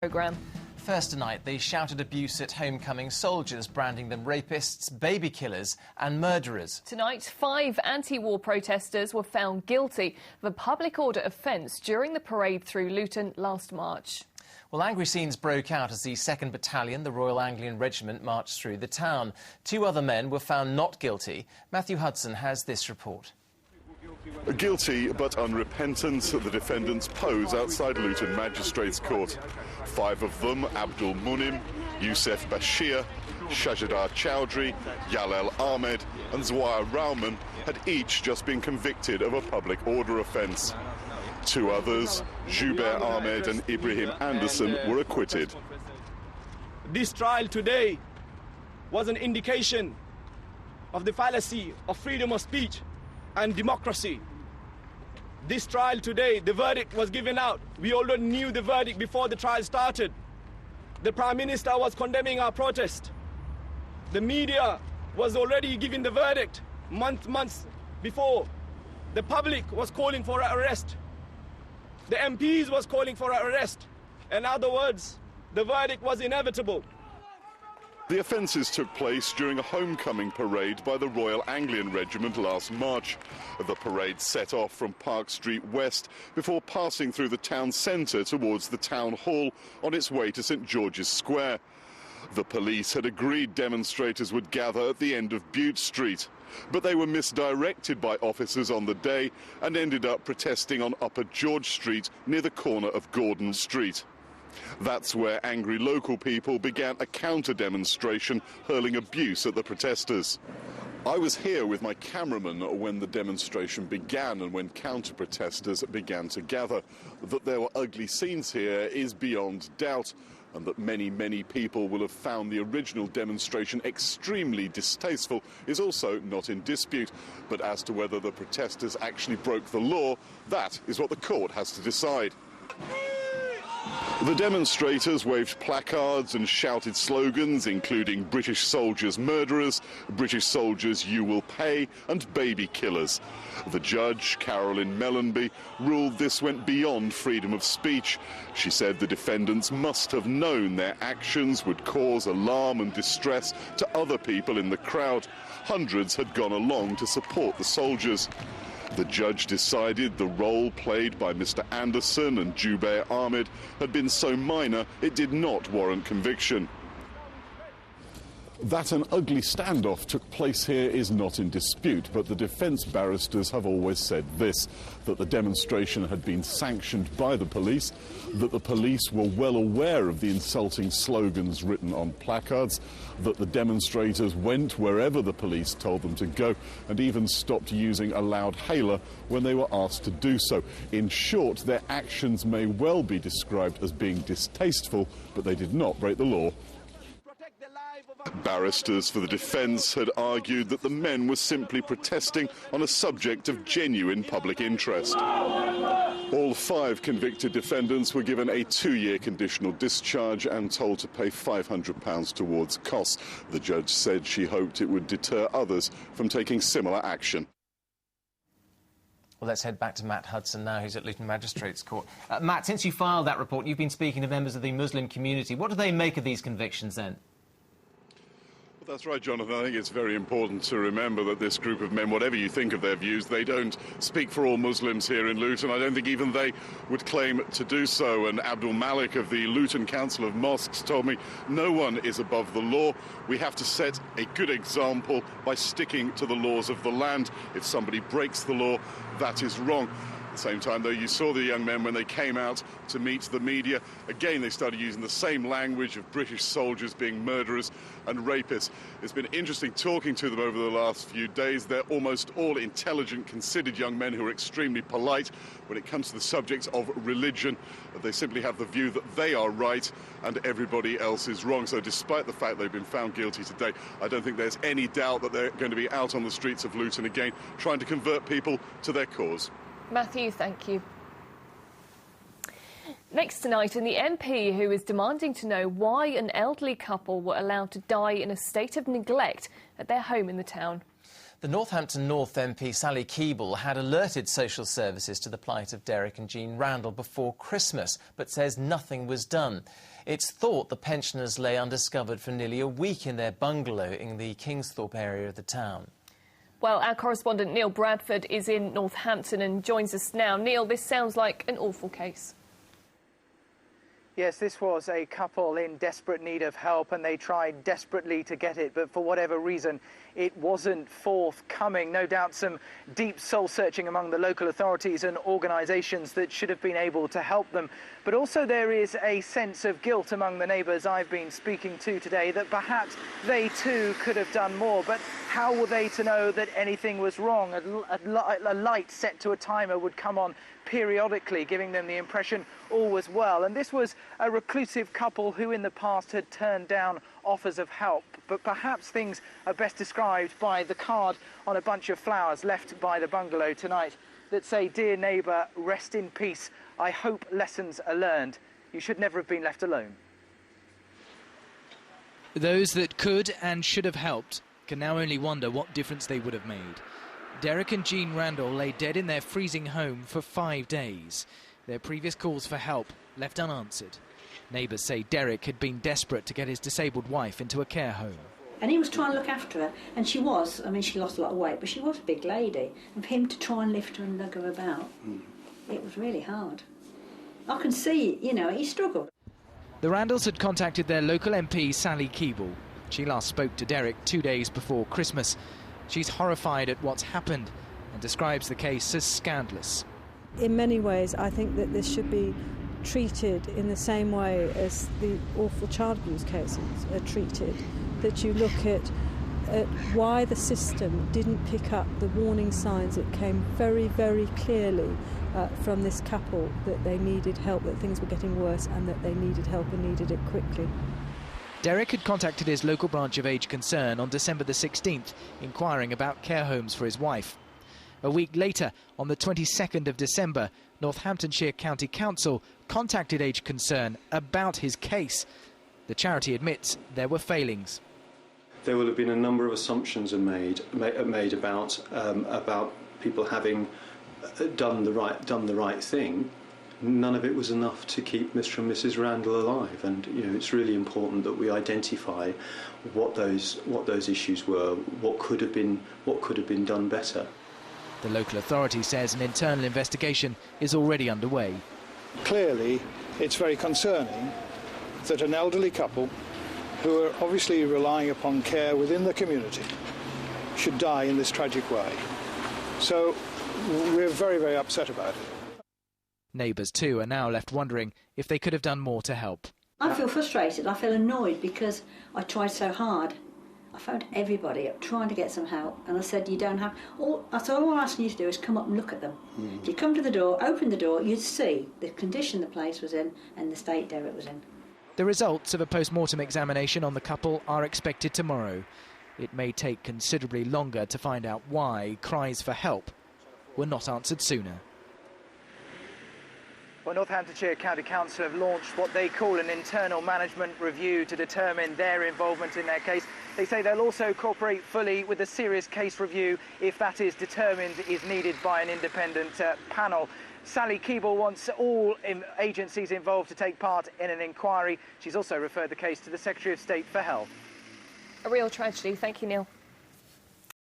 Programme. First tonight, they shouted abuse at homecoming soldiers, branding them rapists, baby killers and murderers. Tonight, 5 anti-war protesters were found guilty of a public order offence during the parade through Luton last March. Well, angry scenes broke out as the 2nd Battalion, the Royal Anglian Regiment, marched through the town. 2 other men were found not guilty. Matthew Hudson has this report. Guilty but unrepentant, the defendants pose outside Luton Magistrates Court. 5 of them, Abdul Munim, Youssef Bashir, Shajadar Chowdhury, Yalel Ahmed and Zwar Rahman, had each just been convicted of a public order offence. 2 others, Jubair Ahmed and Ibrahim Anderson, were acquitted. This trial today was an indication of the fallacy of freedom of speech and democracy. This trial today, the verdict was given out. We already knew the verdict before the trial started. The Prime Minister was condemning our protest. The media was already giving the verdict months before. The public was calling for our arrest. The MPs was calling for our arrest. In other words, the verdict was inevitable. The offences took place during a homecoming parade by the Royal Anglian Regiment last March. The parade set off from Park Street West before passing through the town centre towards the town hall on its way to St George's Square. The police had agreed demonstrators would gather at the end of Bute Street, but they were misdirected by officers on the day and ended up protesting on Upper George Street near the corner of Gordon Street. That's where angry local people began a counter-demonstration, hurling abuse at the protesters. I was here with my cameraman when the demonstration began and when counter-protesters began to gather. That there were ugly scenes here is beyond doubt, and that many people will have found the original demonstration extremely distasteful is also not in dispute. But as to whether the protesters actually broke the law, that is what the court has to decide. The demonstrators waved placards and shouted slogans including "British soldiers murderers," "British soldiers you will pay" and "baby killers." The judge, Carolyn Mellenby, ruled this went beyond freedom of speech. She said the defendants must have known their actions would cause alarm and distress to other people in the crowd. Hundreds had gone along to support the soldiers. The judge decided the role played by Mr Anderson and Jubair Ahmed had been so minor it did not warrant conviction. That an ugly standoff took place here is not in dispute, but the defence barristers have always said this, that the demonstration had been sanctioned by the police, that the police were well aware of the insulting slogans written on placards, that the demonstrators went wherever the police told them to go, and even stopped using a loud hailer when they were asked to do so. In short, their actions may well be described as being distasteful, but they did not break the law. Barristers for the defence had argued that the men were simply protesting on a subject of genuine public interest. All 5 convicted defendants were given a 2-year conditional discharge and told to pay £500 towards costs. The judge said she hoped it would deter others from taking similar action. Well, let's head back to Matt Hudson now, who's at Luton Magistrates Court. Matt, since you filed that report, you've been speaking to members of the Muslim community. What do they make of these convictions then? That's right, Jonathan. I think it's very important to remember that this group of men, whatever you think of their views, they don't speak for all Muslims here in Luton. I don't think even they would claim to do so. And Abdul Malik of the Luton Council of Mosques told me no one is above the law. We have to set a good example by sticking to the laws of the land. If somebody breaks the law, that is wrong. At the same time, though, you saw the young men when they came out to meet the media. Again, they started using the same language of British soldiers being murderers and rapists. It's been interesting talking to them over the last few days. They're almost all intelligent, considered young men who are extremely polite when it comes to the subject of religion. They simply have the view that they are right and everybody else is wrong. So despite the fact they've been found guilty today, I don't think there's any doubt that they're going to be out on the streets of Luton again, trying to convert people to their cause. Matthew, thank you. Next tonight, and the MP who is demanding to know why an elderly couple were allowed to die in a state of neglect at their home in the town. The Northampton North MP Sally Keeble had alerted social services to the plight of Derek and Jean Randall before Christmas, but says nothing was done. It's thought the pensioners lay undiscovered for nearly a week in their bungalow in the Kingsthorpe area of the town. Well, our correspondent Neil Bradford is in Northampton and joins us now. Neil, this sounds like an awful case. Yes, this was a couple in desperate need of help, and they tried desperately to get it, but for whatever reason, it wasn't forthcoming. No doubt some deep soul-searching among the local authorities and organisations that should have been able to help them. But also there is a sense of guilt among the neighbours I've been speaking to today that perhaps they too could have done more. But how were they to know that anything was wrong? A light set to a timer would come on periodically, giving them the impression all was well. And this was a reclusive couple who in the past had turned down offers of help. But perhaps things are best described by the card on a bunch of flowers left by the bungalow tonight that say, "Dear neighbour, rest in peace. I hope lessons are learned. You should never have been left alone." Those that could and should have helped can now only wonder what difference they would have made. Derek and Jean Randall lay dead in their freezing home for 5 days. Their previous calls for help left unanswered. Neighbours say Derek had been desperate to get his disabled wife into a care home. And he was trying to look after her, and she was. I mean, she lost a lot of weight, but she was a big lady. And for him to try and lift her and lug her about, it was really hard. I can see, you know, he struggled. The Randalls had contacted their local MP, Sally Keeble. She last spoke to Derek 2 days before Christmas. She's horrified at what's happened and describes the case as scandalous. In many ways, I think that this should be treated in the same way as the awful child abuse cases are treated, that you look at why the system didn't pick up the warning signs that came very, very clearly from this couple, that they needed help, that things were getting worse and that they needed help and needed it quickly. Derek had contacted his local branch of Age Concern on December the 16th, inquiring about care homes for his wife. A week later, on the 22nd of December, Northamptonshire County Council contacted Age Concern about his case. The charity admits there were failings. There will have been a number of assumptions made about people having done the right thing. None of it was enough to keep Mr. and Mrs. Randall alive, and you know, it's really important that we identify what those issues were, what could have been done better. The local authority says an internal investigation is already underway. Clearly, it's very concerning that an elderly couple who are obviously relying upon care within the community should die in this tragic way. So we're very, very upset about it. Neighbours too are now left wondering if they could have done more to help. I feel frustrated, I feel annoyed because I tried so hard. I phoned everybody up trying to get some help, and I said, you don't have... all I'm asking you to do is come up and look at them. If you come to the door, open the door, you'd see the condition the place was in and the state Derek was in. The results of a post-mortem examination on the couple are expected tomorrow. It may take considerably longer to find out why cries for help were not answered sooner. Well, Northamptonshire County Council have launched what they call an internal management review to determine their involvement in their case. They say they'll also cooperate fully with a serious case review if that is determined is needed by an independent panel. Sally Keeble wants all agencies involved to take part in an inquiry. She's also referred the case to the Secretary of State for Health. A real tragedy. Thank you, Neil.